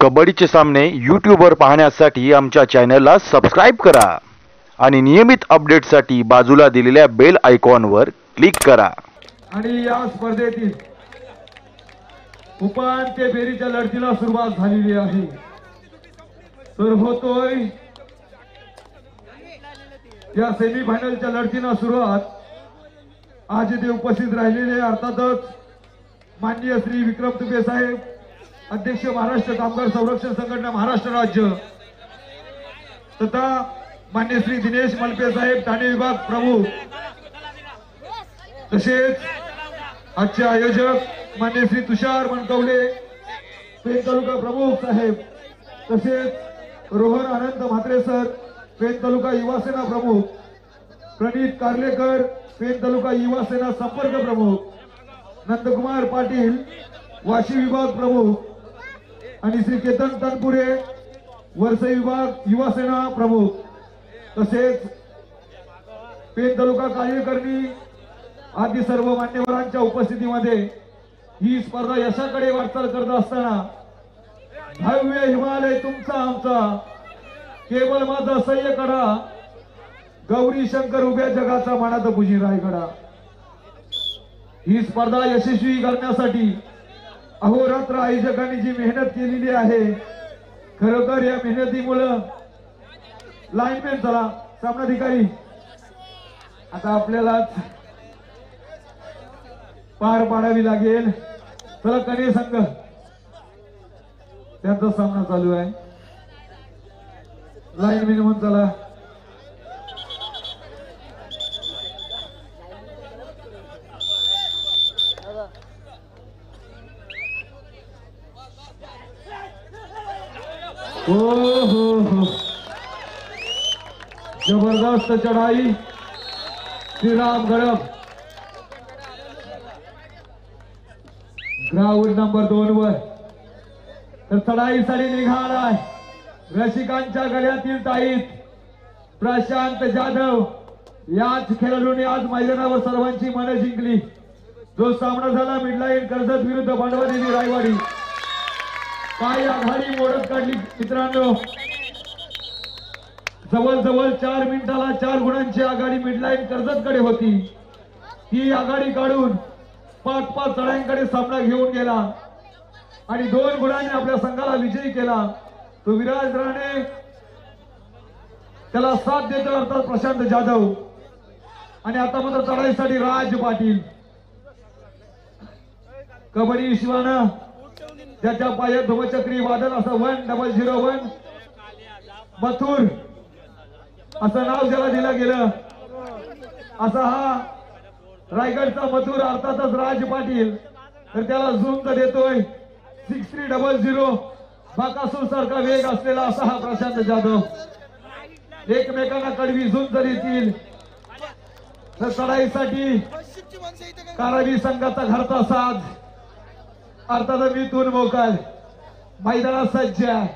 कबड्डीचे सामने यूट्यूबवर पाहण्यासाठी आमच्या चॅनलला सबस्क्राइब करा आणि नियमित अपडेटसाठी बाजूला दिलेल्या बेल आयकॉनवर क्लिक करा। आणि या स्पर्धेतील उपांत्य फेरीच्या लढतीला सुरुवात झालेली आहे। तर होतोय या सेमीफायनलच्या लढतीला सुरुवात। आज इथे उपस्थित राहिलेले अर्थातच माननीय श्री विक्रम तुपे साहेब, अध्यक्ष महाराष्ट्र कामगार संरक्षण संघटना महाराष्ट्र राज्य, तथा माननीय श्री दिनेश मलपे साहेब, ठाणे विभाग प्रमुख, तसेच आजचे आयोजक माननीय श्री तुषार मनकवले, पेन तालुका प्रमुख साहेब, तसेच रोहन अनंत म्हात्रे सर, पेन तालुका युवा सेना प्रमुख, प्रणित कार्लेकर, पेन तालुका युवा सेना संपर्क प्रमुख, नंदकुमार पाटील, वाशी विभाग प्रमुख, आणि श्री केतन तनपुरे, वरसई विभाग युवा सेना प्रमुख, तसेच पेन तालुका कार्यकर्णी आदी सर्व मान्यवरांच्या उपस्थितीमध्ये ही स्पर्धा यशाकडे वाटचाल करत असताना भव्य हिमालय तुमचा आमचा, केवळ माझा सह्य कडा, गौरी शंकर उभ्या जगाचा मानात पूजी रायगडा। ही स्पर्धा यशस्वी करण्यासाठी अहोरात्र आयोजकांनी जी मेहनत केलेली आहे, खरोखर या मेहनतीमुळे लाईनमॅन चला सामनाधिकारी आता आपल्याला पार पाडावी लागेल। चला कने संघ त्यांचा सामना चालू आहे। लाईनमॅन म्हणून चला। हो जबरदस्त चढ़ाई श्रीराम गड़ब ग्राउंड नंबर 2 वर तर चढाईसाठी निघालाय रसिकांच्या गळ्यातील ताईत प्रशांत जाधव। याच खेळाडूने आज मैदानावर सर्वांची मने जिंकली। जो सामना झाला मिडलाईन कर्जत विरुद्ध भांडवादेवी रायवाडी, काय आघाडी मोडत काढली मित्रांनो। जवळजवळ 4 मिनिटाला 4 गुणांची आघाडी मिडलाईन कर्जतकडे होती। ही आघाडी काढून 5-5 चढाईंकडे सामना घेऊन गेला आणि 2 गुणांनी आपल्या संघाला विजयी केला। तो विराज राणे, त्याला साथ देतो अर्थात प्रशांत जाधव, आणि आता मात्र चढाईसाठी राज पाटील। कबड्डी विश्वानं ज्याच्या पायात धुमचक्री वादळ असं 1001 मथुर असं नाव ज्याला दिलं गेलं, असा हा रायगडचा मथुर अर्थातच राज पाटील। तर त्याला झुंज देतोय 6300 बाकासूर सारखा वेग असलेला असा हा प्रशांत जाधव। एकमेकांना कडवी झुंज देतील। तर चढाईसाठी कारावी संघाचा घरचा साथ अर्थात मिथून मोकाल मैदानात सज्ज आहे।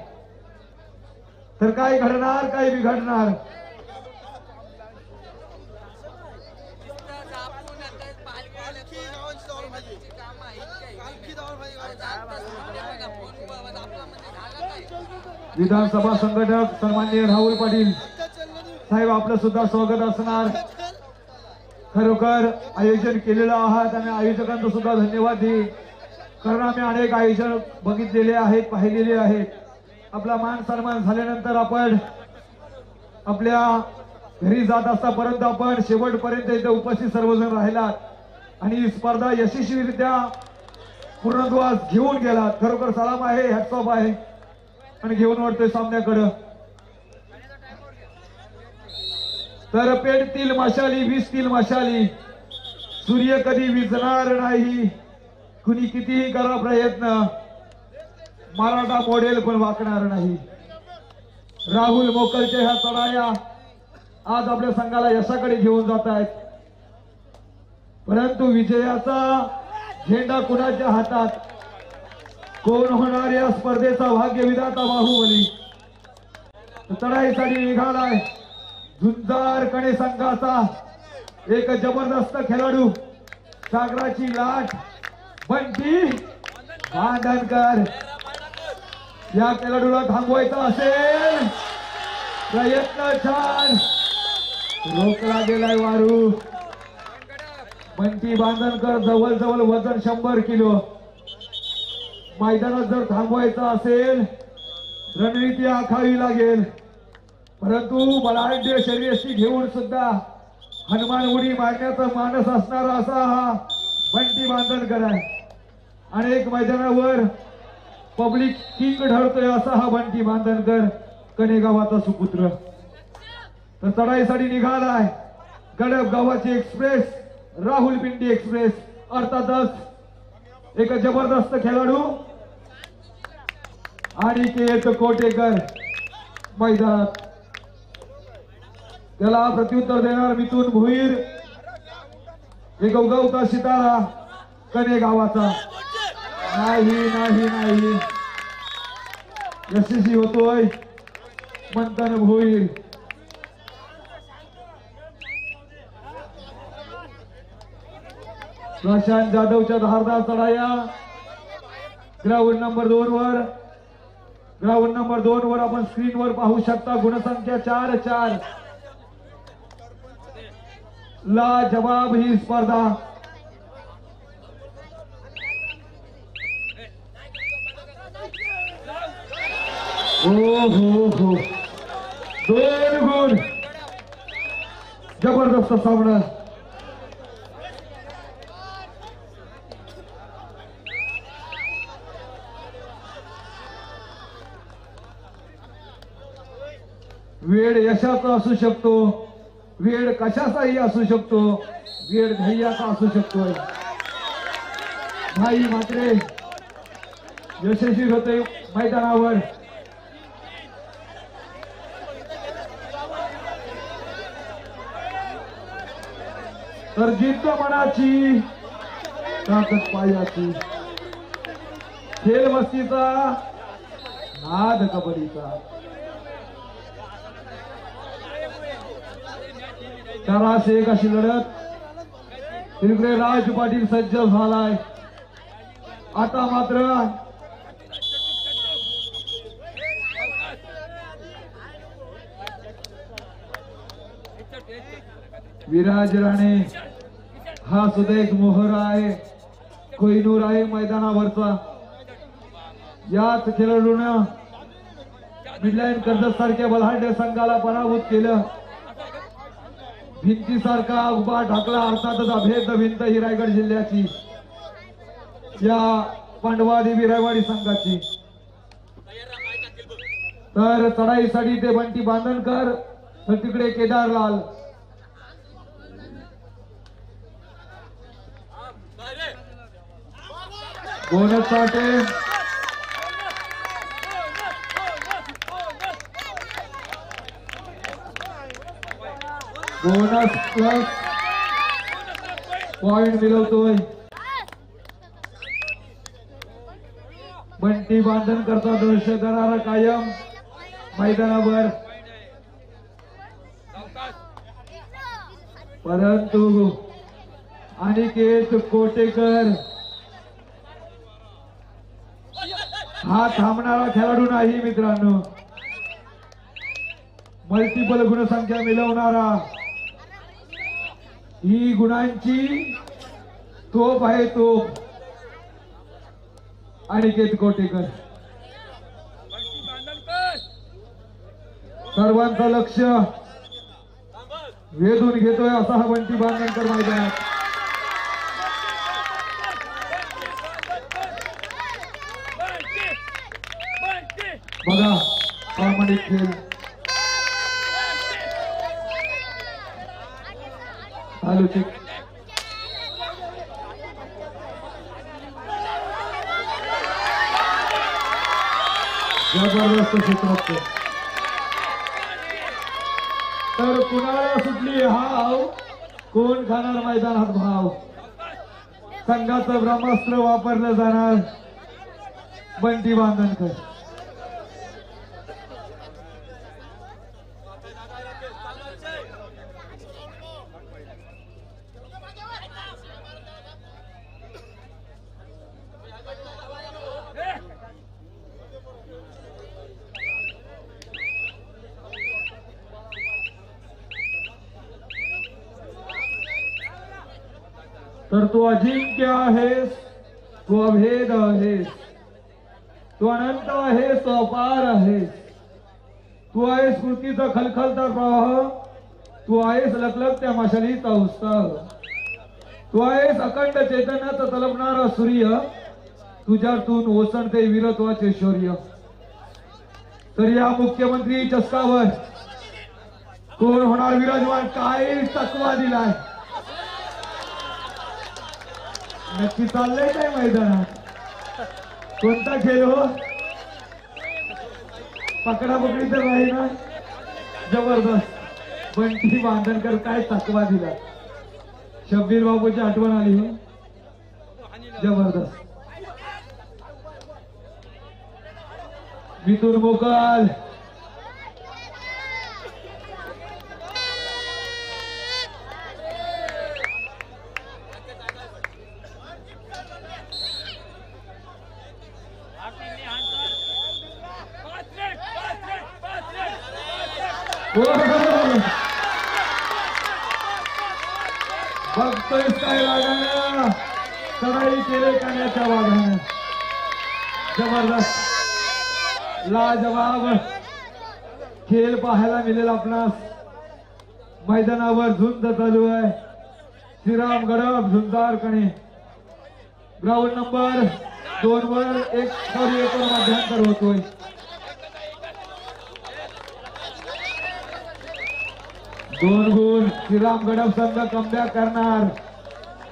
तर काय घडणार काय बिघडणार, विधानसभा संघटक सन्माननीय राहुल पाटील साहेब आपलं सुद्धा स्वागत असणार। खरोखर आयोजन केलेलं आहात आणि आयोजकांचा सुद्धा धन्यवाद दे, कारण आम्ही अनेक आयोजन बघितलेले आहेत, पाहिलेले आहेत। आपला मान सन्मान झाल्यानंतर आपण आपल्या घरी जात असता, परंतु आपण शेवटपर्यंत इथे उपस्थित सर्वजण राहिलात आणि ही स्पर्धा यशस्वीरित्या पूर्णत्वास घेऊन गेलात। खरोखर सलाम आहे, हॅट्स ऑफ आहे, आणि घेऊन वाटतोय सामन्याकडे। तर पेटतील मशाली, विजतील मशाली, सूर्य कधी विझणार नाही, कुणी कितीही करा प्रयत्न, मराठा मॉडेल पण वाकणार नाही। राहुल मोकलचे ह्या चढाया आज आपल्या संघाला यशाकडे घेऊन जात आहेत, परंतु विजयाचा झेंडा कुणाच्या हातात, कोण होणार या स्पर्धेचा भाग्यविधाता बाहुबली। चढाईसाठी निघालाय झुंजार कणे संघाचा एक जबरदस्त खेळाडू, सागराची लाट बंटी भांडणकर। या खेळाडूला थांबवायचा असेल प्रयत्न छान रोखला गेलाय वारू बंटी बांधनकर जवळ वजन 100 किलो मैदानात जर थांबवायचं असेल रणनीती आखावी लागेल परंतु बलाढ्य शर्यती घेऊन सुद्धा हनुमान उडी मारण्याचा मानस असणारा असा हा बंटी बांधनकर आहे अनेक मैदानावर पब्लिक किंग ठरतोय असा हा बंटी बांधनकर कनेगावाचा सुपुत्र तर चढाईसाठी निघालाय गडप गावाची एक्सप्रेस राहुल पिंडी एक्सप्रेस अर्थातच एक जबरदस्त खेळाडू आणि केत कोटेकर मैदानात त्याला प्रत्युत्तर देणार मिथुन भुईर एक उगवता सितारा कनेगावाचा नाही यशस्वी होतोय मंथन भोईर प्रशांत जाधवच्या धारदार चढाया ग्राउंड नंबर 2 वर आपण स्क्रीनवर पाहू शकता गुणसंख्या 4-4 ला जवाब ही स्पर्धा हो 2 गुण जबरदस्त सामना वेळ यशाचा असू शकतो वेळ कशाचाही असू शकतो वेळ धैर्याचा असू शकतो भाई मात्र यशस्वी होते मैदानावर तर जिद्द मनाची ताकद पायाची खेळ मस्तीचा नाद कबड्डीचा तरास एक अशी लढत तिकडे राज पाटील सज्ज झालाय आता मात्र विराज राणे हा सुद्धा एक मोहर आहे कोहिनूर आहे मैदानावरचा याच खेळाडूनं मिडलाईन कर्जत सारख्या बलाढ्य संघाला पराभूत केलं भिंतीसारखा उभा ढाकला अर्थातच अभेद भिंत ही रायगड जिल्ह्याची या पांडवादेवी रायवाडी संघाची तर चढाईसाठी ते बंटी बांधनकर तर तिकडे केदारलाल बोनस साठी बोनस प्लस पॉइंट मिळवतोय बंटी बांधनकरचा दर्श करणारा कायम मैदानावर परंतु अनिकेत कोटेकर हा थांबणारा खेळाडू नाही मित्रांनो मल्टिपल गुणसंख्या मिळवणारा ही गुणांची तोप आहे तोप अनिकेत कोटेकर सर्वांचं लक्ष वेधून घेतोय असा हा बंटी बांधनकर मैदानात बघा प्रामाणिक खेळ चालू जबरदस्त क्षेत्रात तर कुणाला सुटली हाव कोण खाणार मैदानात भाव संघाचं ब्रह्मास्त्र वापरलं जाणार बंटी बांधनकर तर तू अजिंक्य आहेस, तू अभेद आहेस, तू अनंत आहेस, तू अपार आहेस, तू आहेस कृतीचा खलखलता प्रवाह, तू आहेस लखलखत्या मशालीचा उत्साह, तू आहेस अखंड चैतन्याचा तलपणारा सूर्य, तुझ्यातून ओसंडते वीरत्वाचे शौर्य. तर या मुख्यमंत्री चषकावर कोण होणार विराजमान, काय तकवा दिलाय, नक्की चाललंय काय मैदानात, कोणता खेळ हो, पकडा पकडी तर नाही ना, जबरदस्त. बंटी बांधनकर काय तकवा दिला, शब्बीर बाबूची आठवण आली हो, जबरदस्त. मिथुन मोकाल बघतोय काय वाघानं, चढाई केले कान्याच्या वाघानं, जबरदस्त लाजवाब खेळ पाहायला मिळेल आपणास. मैदानावर झुंज चालू आहे, श्रीराम गडप झुंजारकणे ग्राउंड नंबर 2 वर 1 मध्यांतर होतोय. दोन गुण श्रीराम गडप संघ कमबॅक करणार,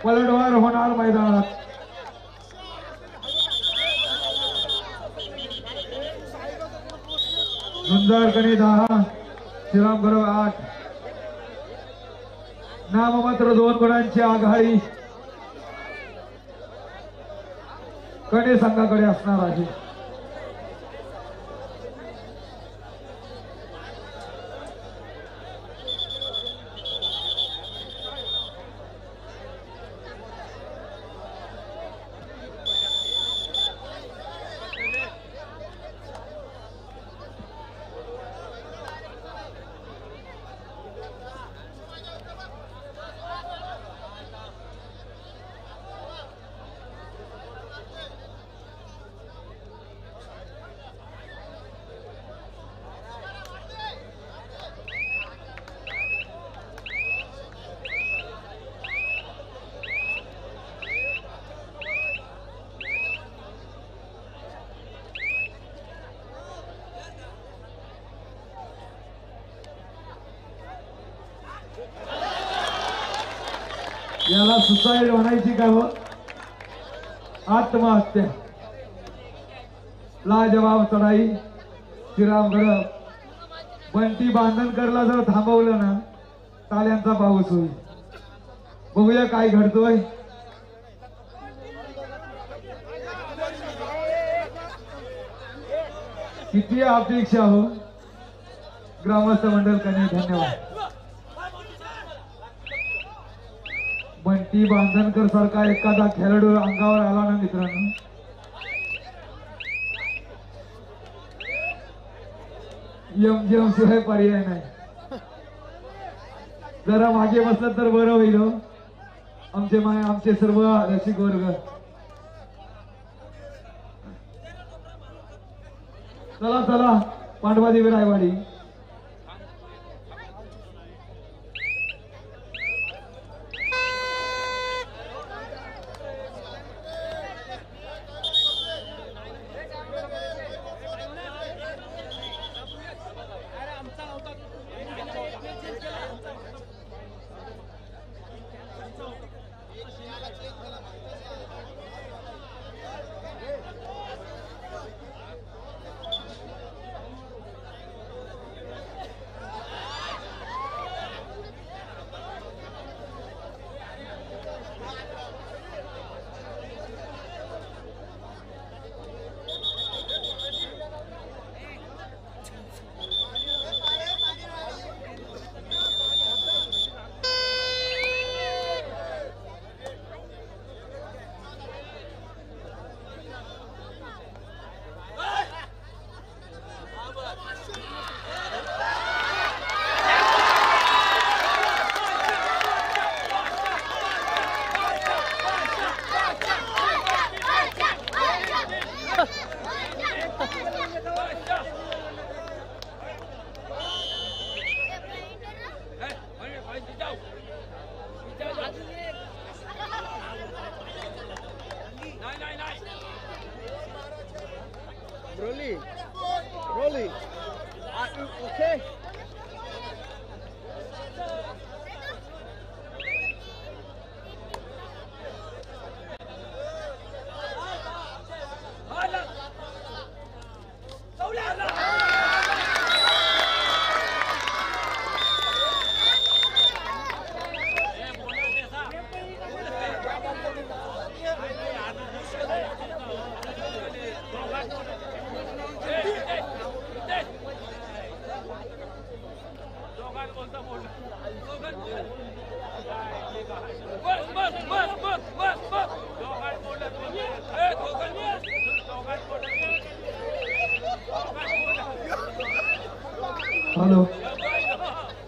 पलटवार होणार मैदानात. झुंजारकणे 10, श्रीराम गडप 8. नाममात्र 2 गुणांची आघाडी कणे संघाकडे असणार आहे. याला सुसाईड म्हणायची का हो, आत्महत्या. लाजवाब चढाई श्रीराम गडप. बंटी बांधनकरला जर थांबवलं ना, टाळ्यांचा पाऊस होईल. बघूया काय घडतोय. किती अपेक्षा हो ग्रामस्थ मंडळ कने, धन्यवाद. बंटी बांधनकर सारखा एखादा खेळाडू अंगावर आला ना मित्रांनो, यम शिवाय पर्याय नाही. जरा मागे बसलं तर बरं होईल हो. आमचे सर्व रसिक वर्ग, चला चला पांडवादेवी रायवाडी. हॅलो,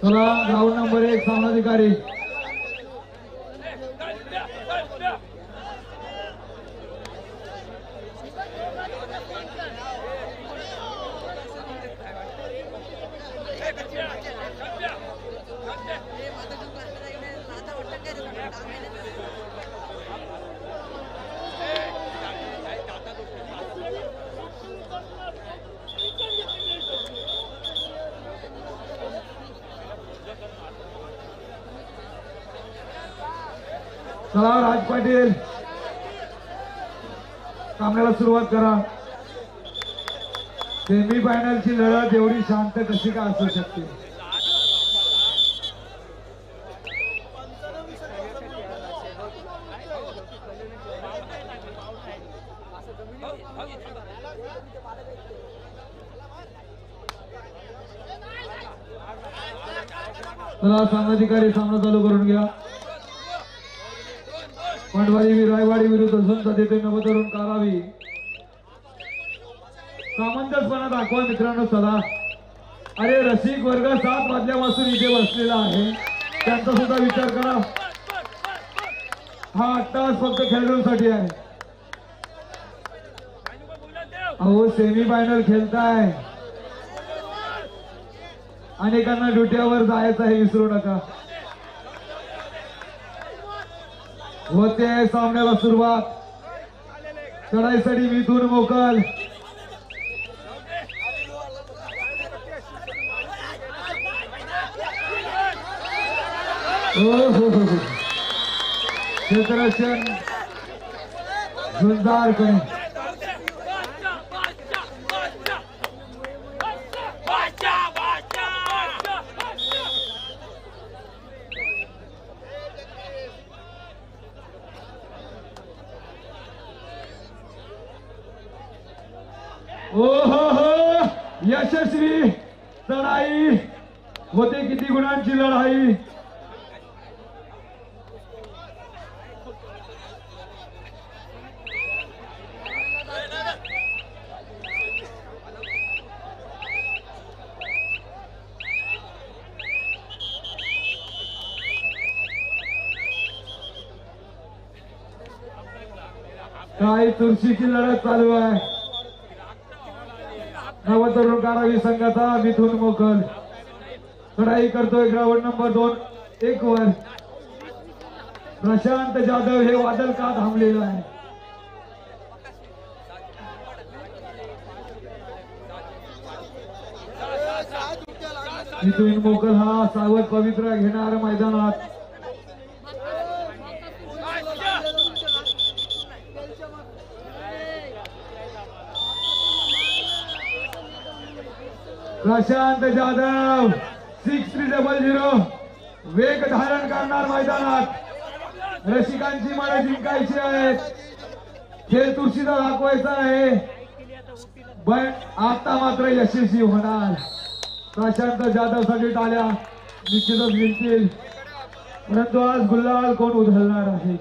चला ग्राउंड नंबर 1 सामनाधिकारी चला राज पाटील सामन्याला सुरुवात करा. सेमी फायनलची लढत एवढी शांत कशी काय असू शकते? चला सामनाधिकारी सामना चालू करून घ्या. पंडवाडी रायवाडी विरुद्ध संत देते नवतरुण कारावी. सामंजस्यपणा दाखवा मित्रांनो. चला, अरे रसिक वर्ग 7 वाजल्यापासून इथे बसलेला आहे, त्यांचा सुद्धा विचार करा. हा 8 तास फक्त खेळाडूंसाठी आहे. अहो सेमी फायनल खेळताय, अनेकांना ड्युट्यावर जायचं आहे, विसरू नका. होते सामन्याला सुरुवात. चढाईसाठी मिथून मोकल. क्षेत्ररक्षण झुंजार करून हो यशस्वी चढाई होते. किती गुणांची लढाई. काही तुळशीची लढत चालू आहे. नवतरुण कारावी संघाचा मिथून मोकल चढाई करतोय ग्राउंड नंबर 2-1 वर. प्रशांत जाधव हे वादळ का थांबलेलं आहे? मिथून मोकल हा सावध पवित्र घेणार मैदानात. प्रशांत जाधव 6300 वेग धारण करणार मैदानात. रसिकांची मनं जिंकायची आहेत, खेळ तुळशीचा दाखवायचा आहे, पण आता मात्र यशस्वी होणार. प्रशांत जाधव साठी टाळ्या निश्चितच मिळतील, परंतु आज गुलाल कोण उधळणार आहे?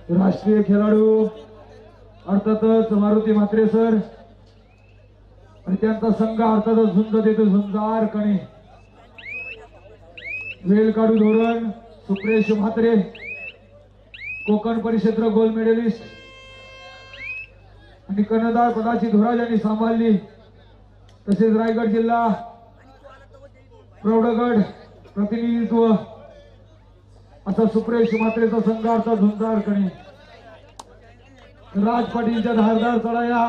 राष्ट्रीय खेळाडू अर्थातच मारुती म्हात्रे सर आणि त्यांचा संघ अर्थातच झुंज देतो झुंजार कणे. वेल काढू धोरण सुप्रेश म्हात्रे कोकण परिक्षेत्र गोल्ड मेडलिस्ट आणि कर्णधार पदाची धुरा ज्यांनी सांभाळली, तसेच रायगड जिल्हा प्रौढगड प्रतिनिधित्व असा सुप्रेश मात्रेचा संघाचा झुंजार कणी राज पाटीलच्या धारदार चढाया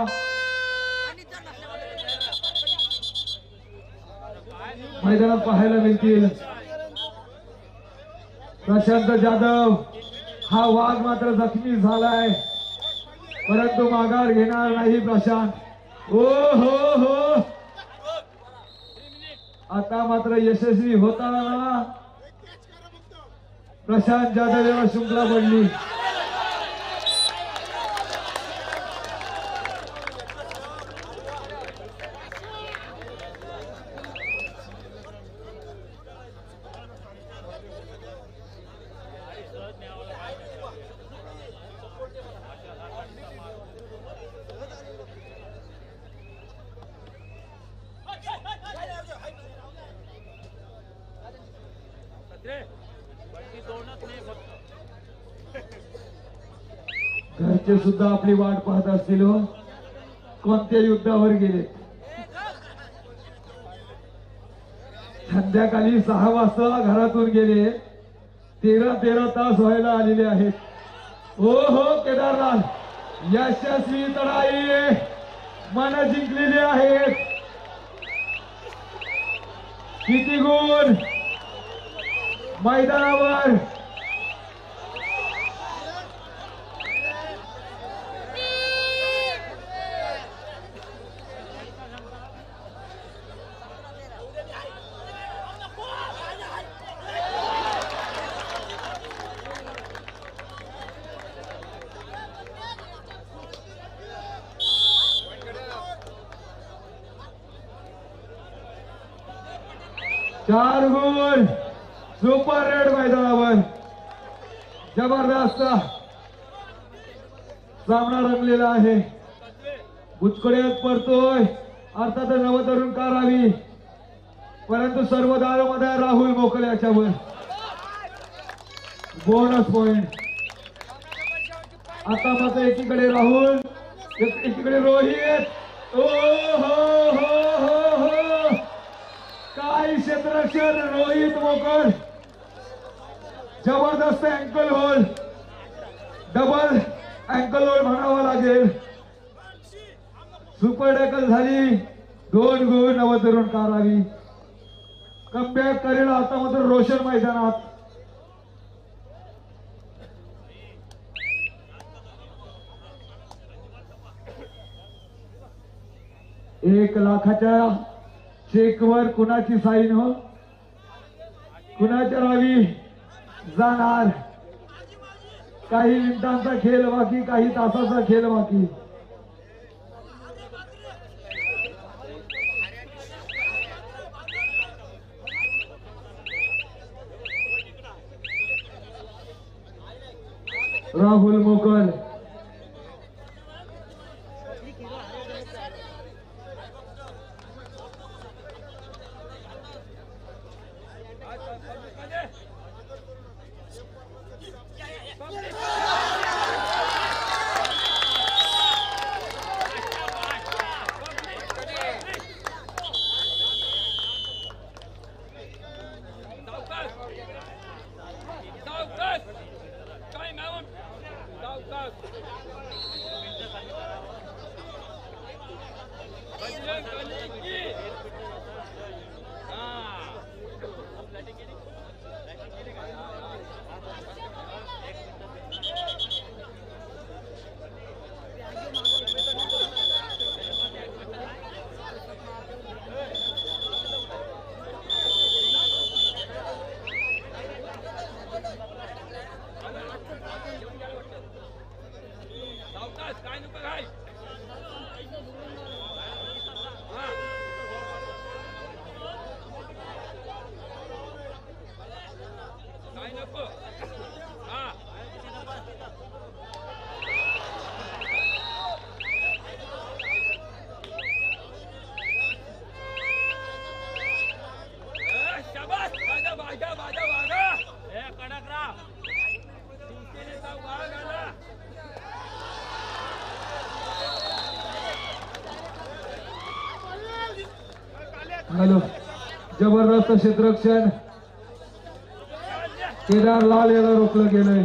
मैदानात पाहायला मिळतील। प्रशांत जाधव हा वाघ मात्र जखमी झालाय, परंतु माघार घेणार नाही प्रशांत। हो हो हो आता मात्र यशस्वी होताना प्रशांत जाधव याला शुंकला पडली। घरचे सुद्धा आपली वाट पाहत असतील, कोणत्या युद्धावर गेले। संध्याकाळी 6 वाजता घरातून गेले, 13 तास व्हायला आलेले आहेत। हो हो केदारनाथ यशस्वी लढाई मन जिंकलेली आहेत। किती गुण मैदानावर चार गुण सुपर रेड मैदानावर जबरदस्त सामना रंगलेला आहे। बुचकड्यात पडतोय अर्थात नवतरुण करावी, परंतु सर्व दारोमध्ये राहुल मोकल याच्यावर बोनस पॉइंट। आता मात्र एकीकडे राहुल एकीकडे रोहित। ओ हो हो हो हो काय क्षेत्ररक्षण रोहित मोकल, जबरदस्त ankle hold, double ankle hold म्हणावं लागेल। सुपर टॅकल झाली, 2 गुण नवतरुण करावी। कमबॅक करेल आता मात्र रोशन मैदानात। एक लाखाच्या चेकवर कुणाची साईन हो, कुणाच्या नावी जाणार। काही मिनिटांचा खेळ बाकी, काही तासाचा खेळ बाकी। राहुल मोकल जबरदस्त क्षेत्ररक्षण केदार लाल याला रोखलं गेलंय.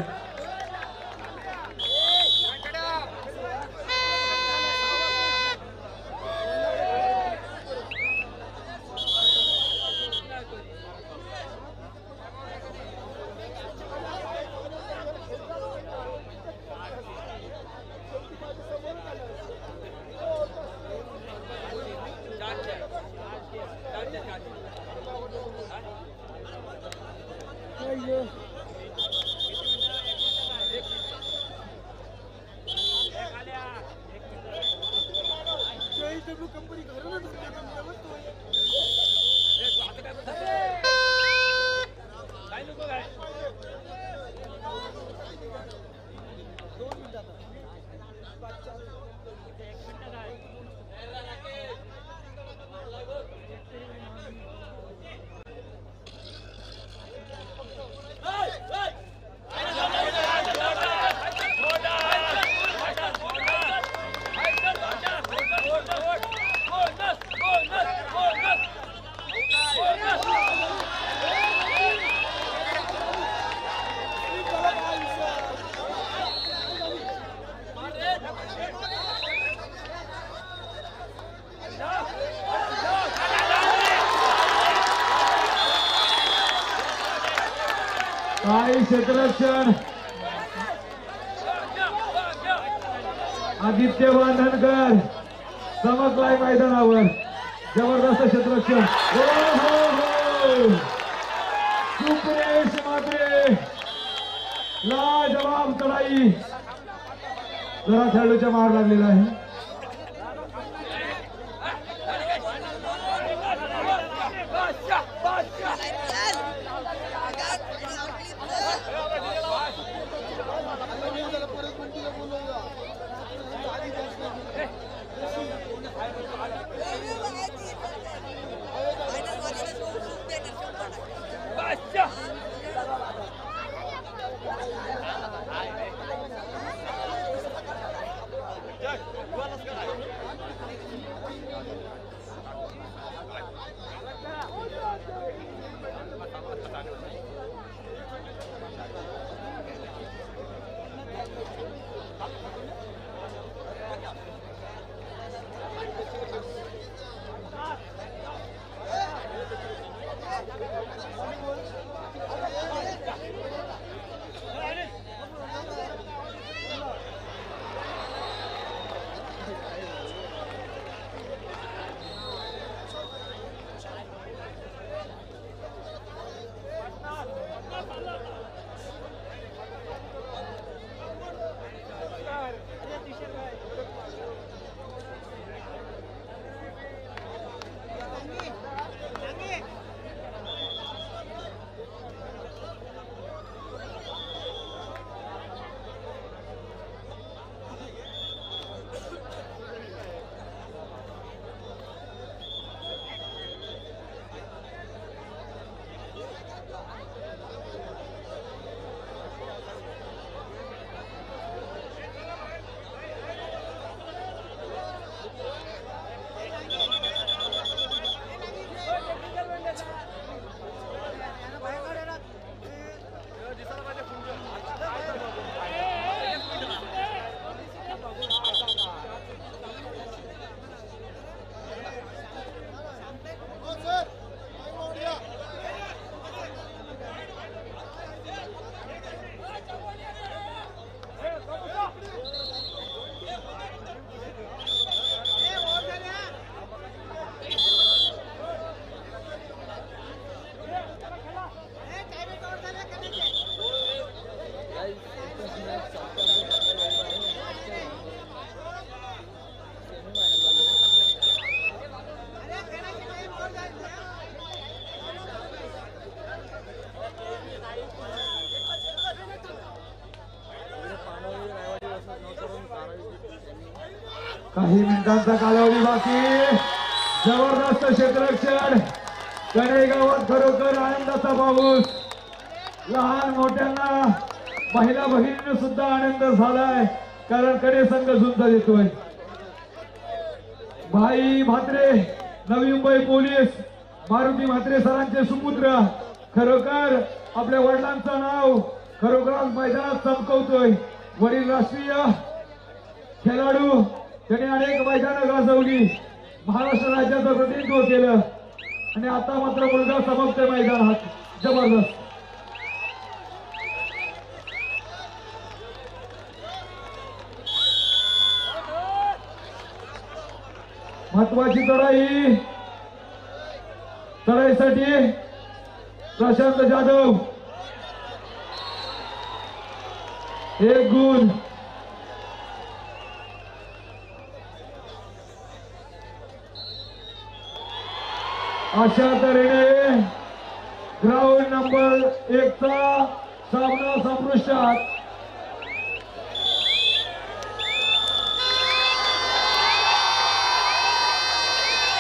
काही क्षेत्ररक्षण आदित्य बांधनकर चमकलाय मैदानावर. जबरदस्त क्षेत्ररक्षण. सुप्रेश म्हात्रे लाजवाब चढाई. जरा खेळाडूच्या मार लागलेला आहे. काही मिनिटांचा कालावधी बाकी. जबरदस्त क्षेत्ररक्षण. कडेगावात खरोखर आनंदाचा पाऊस. लहान मोठ्यांना महिला भगिनींना सुद्धा आनंद झालाय, कारण कडे संघ झुंज देतोय. भाई म्हात्रे नवी मुंबई पोलीस मारुती म्हात्रे सरांचे सुपुत्र खरोखर आपल्या वडिलांचं नाव खरोखरच मैदानात चमकवतोय. वडील राष्ट्रीय खेळाडू, त्यांनी अनेक मैदानं गाजवली, महाराष्ट्र राज्याचं प्रतिनिधित्व केलं आणि आता मात्र मुलगा चमकतोय मैदानात. जबरदस्त. महत्वाची चढाई, चढाईसाठी प्रशांत जाधव 1 गुण. अशा तऱ्हेने ग्राउंड नंबर 1 चा सामना संपुष्टात